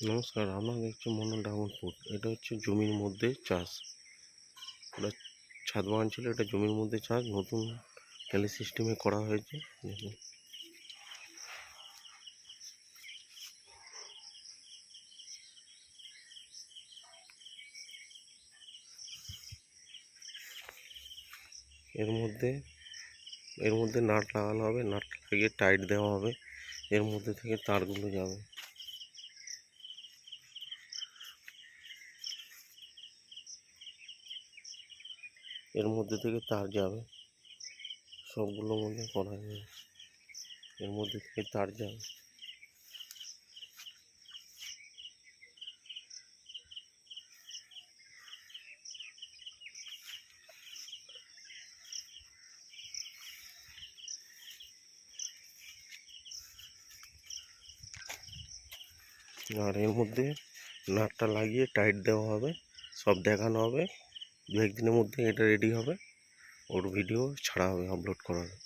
নমস্কার, আমরা দেখছি মন্ডল ড্রাগন ফ্রুট। এটা হচ্ছে জমির মধ্যে চাষ। এটা ছাদ বাগান ছিল, এটা জমির মধ্যে চাষ নতুন ট্যালি সিস্টেমে করা হয়েছে। দেখুন, এর মধ্যে নাট লাগানো হবে, নাট লাগিয়ে টাইট দেওয়া হবে, এর মধ্যে থেকে তারগুলো যাবে। এর মধ্যে থেকে তার যাবে, সবগুলোর মধ্যে করা যাবে, এর মধ্যে থেকে তার যাবে। আর এর মধ্যে নাটটা লাগিয়ে টাইট দেওয়া হবে, সব দেখানো হবে। দু একদিনের মধ্যে এটা রেডি হবে, ওর ভিডিও ছাড়া হবে, আপলোড করা হবে।